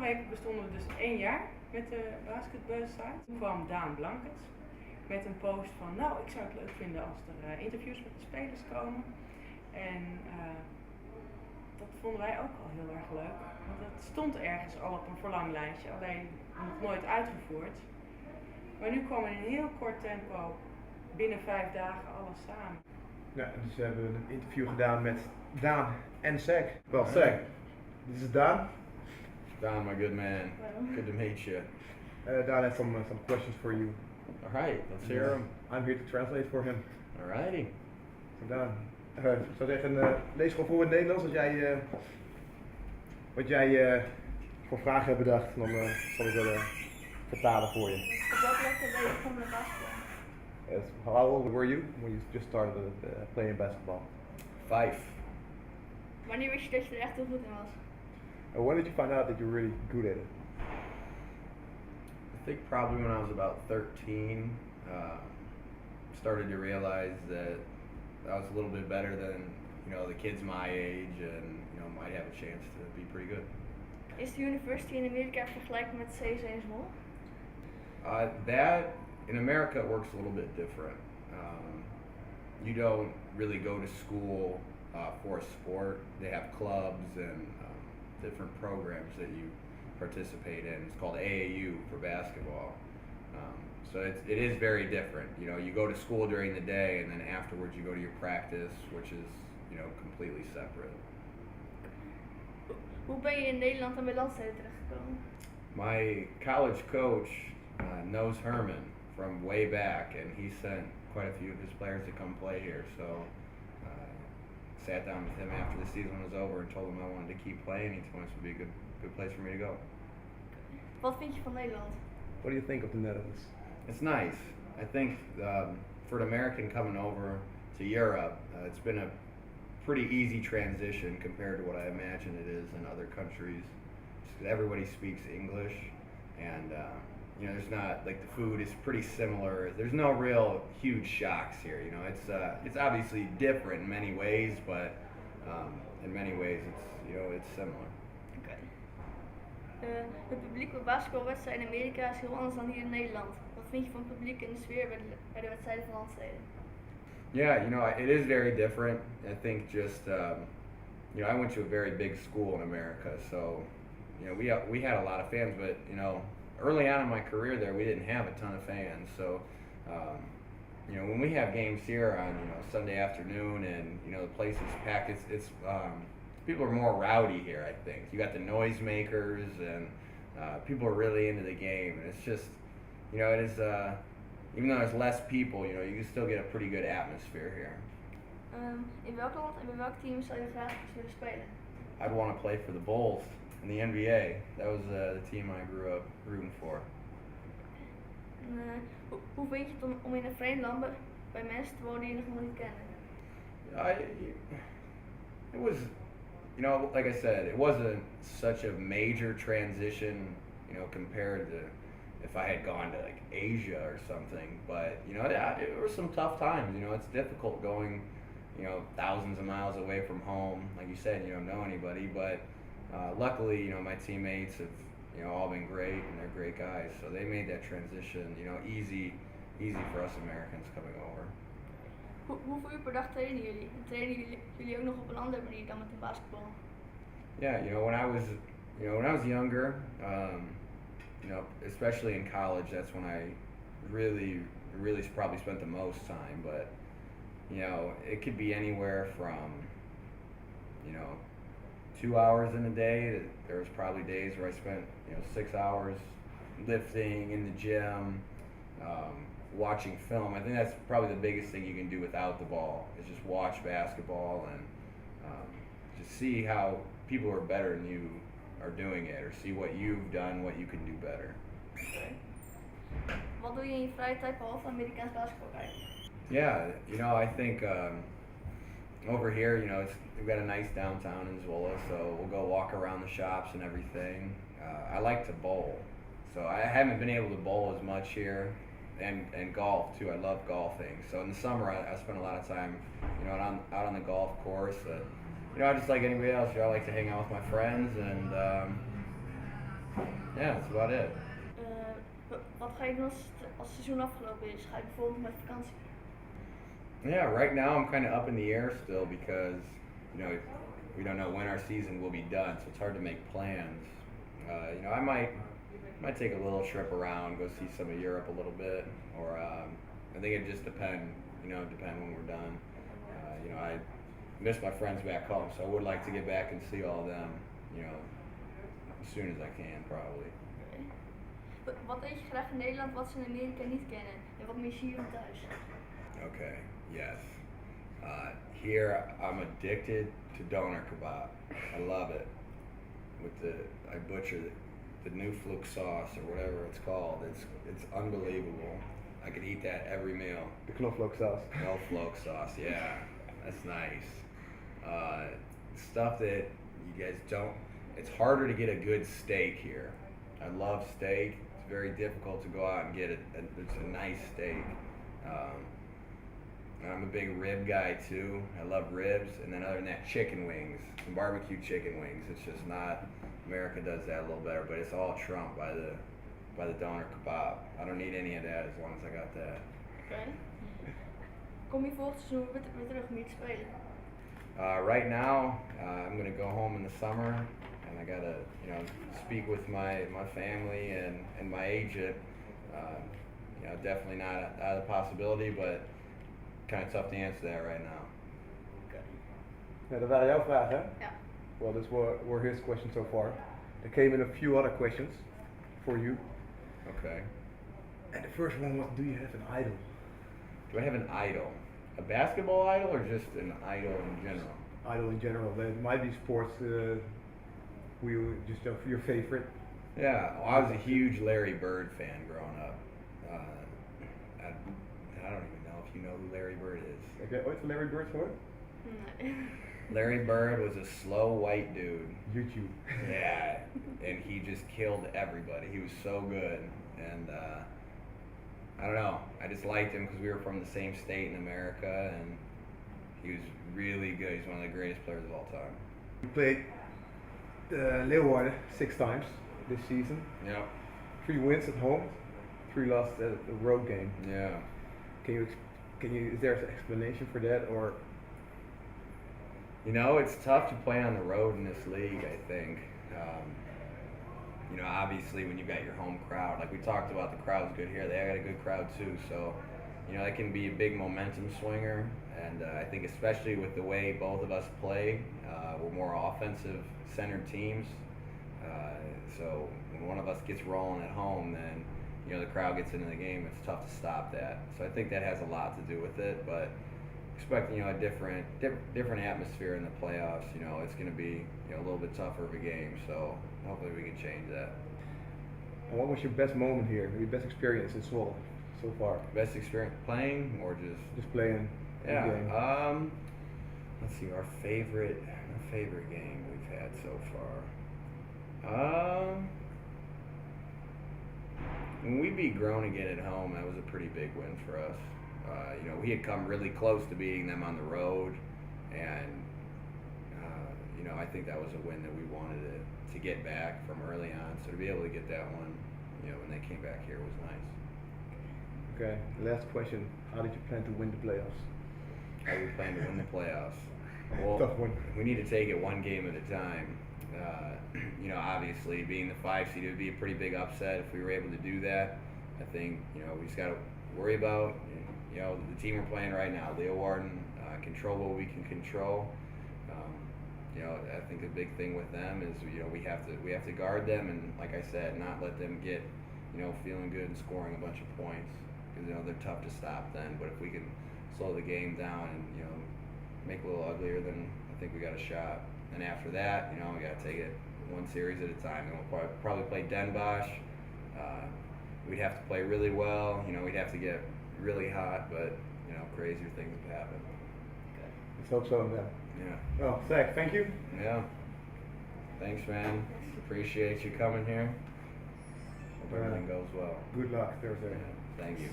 week bestonden we dus 1 jaar met de Basketbuzz site. Toen kwam Daan met een post van, nou, ik zou het leuk vinden als er interviews met de spelers komen. En dat vonden wij ook al heel erg leuk. Want het stond ergens al op een verlanglijstje, alleen nog nooit uitgevoerd. Maar nu kwam in een heel kort tempo, binnen 5 dagen, alles samen. Ja, dus we hebben een interview gedaan met Daan en Zack. Well, Zack, this is Daan. Daan, my good man. Good to meet you. Daan has some questions for you. Alright, let's hear them. I'm here to translate for him. Alrighty. So Daan, ik zou zeggen, lees gewoon voor in het Nederlands wat jij voor vragen hebt bedacht. Dan zal ik wel vertalen voor je. Op welke leeftijd ben je begonnen met basketbal? Yes. How old were you when you just started playing basketball? 5. Wanneer wist je dat je er echt heel goed in was? And when did you find out that you were really good at it? I think probably when I was about 13, started to realize that I was a little bit better than, the kids my age and, might have a chance to be pretty good. Is de university in Amerika vergelijkbaar met CC in Zwolle? That, in America, it works a little bit different. You don't really go to school for a sport. They have clubs and different programs that you participate in. It's called AAU for basketball. So it is very different. You go to school during the day and then afterwards you go to your practice, which is, completely separate. Hoe ben je in Nederland en bij landsteden terechtgekomen? My college coach knows Herman from way back, and he sent quite a few of his players to come play here. So sat down with him after the season was over and told him I wanted to keep playing. He told me this would be a good place for me to go. Wat vind je van Nederland? What do you think of the Netherlands? It's nice. I think for an American coming over to Europe, it's been a pretty easy transition compared to what I imagine it is in other countries. Just everybody speaks English, and there's not, like, the food is pretty similar. There's no real huge shocks here. It's obviously different in many ways, but in many ways it's similar. Okay. Het publiek bij basketbalwedstrijden in Amerika is heel anders dan hier in Nederland. Wat vind je van het publiek en de sfeer bij de wedstrijden van landsteden? Yeah, it is very different. I think just I went to a very big school in America, so we had a lot of fans, but early on in my career there, we didn't have a ton of fans. So when we have games here on Sunday afternoon and the place is packed, it's people are more rowdy here. I think you got the noisemakers and people are really into the game, and it's just it is. Even though there's less people, you can still get a pretty good atmosphere here. In welk land en bij welk team zou je graag willen spelen? I'd want to play for the Bulls in the NBA. That was the team I grew up rooting for. Hoe vind je het om in een vreemd land bij mensen te wonen die je nog niet kennen? It was, like I said, it wasn't such a major transition, compared to if I had gone to like Asia or something, but there were some tough times. It's difficult going, thousands of miles away from home. Like you said, you don't know anybody, but luckily, my teammates have, all been great and they're great guys. So they made that transition, easy for us Americans coming over. Hoeveel uur per dag trainen jullie? En trainen jullie ook nog op een andere manier dan met de basketball? Yeah, when I was younger. Especially in college, that's when I really probably spent the most time. But it could be anywhere from 2 hours in a day. There was probably days where I spent 6 hours lifting in the gym, watching film. I think that's probably the biggest thing you can do without the ball is just watch basketball and just see how people who are better than you are doing it, or see what you've done, what you can do better. Okay. Wat doe je in je vrije tijd behalve Amerikaans basketbal kijken? Yeah, I think over here, we've got a nice downtown in Zwolle, so we'll go walk around the shops and everything. I like to bowl, so I haven't been able to bowl as much here, and golf too. I love golfing. So in the summer, I spend a lot of time, out on the golf course. Just like anybody else, I like to hang out with my friends and Yeah, that's about it. Wat ga je doen als het seizoen afgelopen is? Ga je bijvoorbeeld met vakantie? Yeah, right now I'm kind of up in the air still because, we don't know when our season will be done, so it's hard to make plans. I might take a little trip around, go see some of Europe a little bit, or I think it just depend when we're done. I miss my friends back home, so I would like to get back and see all of them, as soon as I can, probably. Wat eet je graag in Nederland wat ze in Amerika niet kennen? En wat mis je hier van thuis? Okay, yes. Here I'm addicted to doner kebab. I love it. I butcher the new fluke sauce or whatever it's called. It's unbelievable. I could eat that every meal. The knoflook sauce. Knoflook sauce, yeah, that's nice. Stuff that you guys don't. It's harder to get a good steak here. I love steak. It's very difficult to go out and get it's a nice steak. I'm a big rib guy too. I love ribs, and then other than that, chicken wings, some barbecue chicken wings. It's just not. America does that a little better, but it's all trumped by the doner kebab. I don't need any of that as long as I got that. Okay. Kom je volgend seizoen weer terug om hier te spelen? Right now, I'm gonna go home in the summer, and I gotta speak with my family and my agent. Definitely not out of the possibility, but kind of tough to answer that right now. Ja, dat waren jouw vragen, hè? Ja. Well, those were his questions so far. There came in a few other questions for you. Okay. And the first one was, do you have an idol? Do I have an idol? A basketball idol or just an idol in general? Idol in general. There might be sports just your favorite. Yeah, well, I was a huge Larry Bird fan growing up. I don't even know if you know who Larry Bird is. Okay, ooit van Larry Bird gehoord? Nee. Larry Bird was a slow white dude. YouTube. Yeah, and he just killed everybody. He was so good, and I don't know. I just liked him because we were from the same state in America, and he was really good. He's one of the greatest players of all time. You played Leeuwarden 6 times this season. Yep. 3 wins at home, 3 losses at a road game. Yeah. Is there an explanation for that, or? It's tough to play on the road in this league, I think. Obviously when you got your home crowd, like we talked about, the crowd's good here, they got a good crowd too, so, that can be a big momentum swinger, and I think especially with the way both of us play, we're more offensive centered teams, so when one of us gets rolling at home, then, the crowd gets into the game, it's tough to stop that. So I think that has a lot to do with it, but expecting a different atmosphere in the playoffs. It's going to be a little bit tougher of a game. So hopefully we can change that. And what was your best moment here? Your best experience in Zwolle so far? Best experience playing or just playing? Yeah. The game? Let's see. Our favorite game we've had so far. When we beat Groningen at home, that was a pretty big win for us. We had come really close to beating them on the road, and I think that was a win that we wanted to get back from early on. So to be able to get that one, when they came back here was nice. Okay. Last question: how did you plan to win the playoffs? How do we plan to win the playoffs? Well, Tough one. We need to take it one game at a time. Obviously being the 5 seed, it would be a pretty big upset if we were able to do that. I think, we just got to worry about, the team we're playing right now, Leeuwarden, control what we can control. I think the big thing with them is, we have to guard them, and like I said, not let them get, feeling good and scoring a bunch of points, because, they're tough to stop then. But if we can slow the game down and, make it a little uglier, then I think we got a shot. And after that, we got to take it one series at a time. And we'll probably play Den Bosch. We'd have to play really well. We'd have to get really hot, but crazier things would happen. Let's hope so then. Yeah. Well, Zack, thank you. Yeah. Thanks, man. Appreciate you coming here. Hope everything goes well. Good luck Thursday. Yeah. Thank you.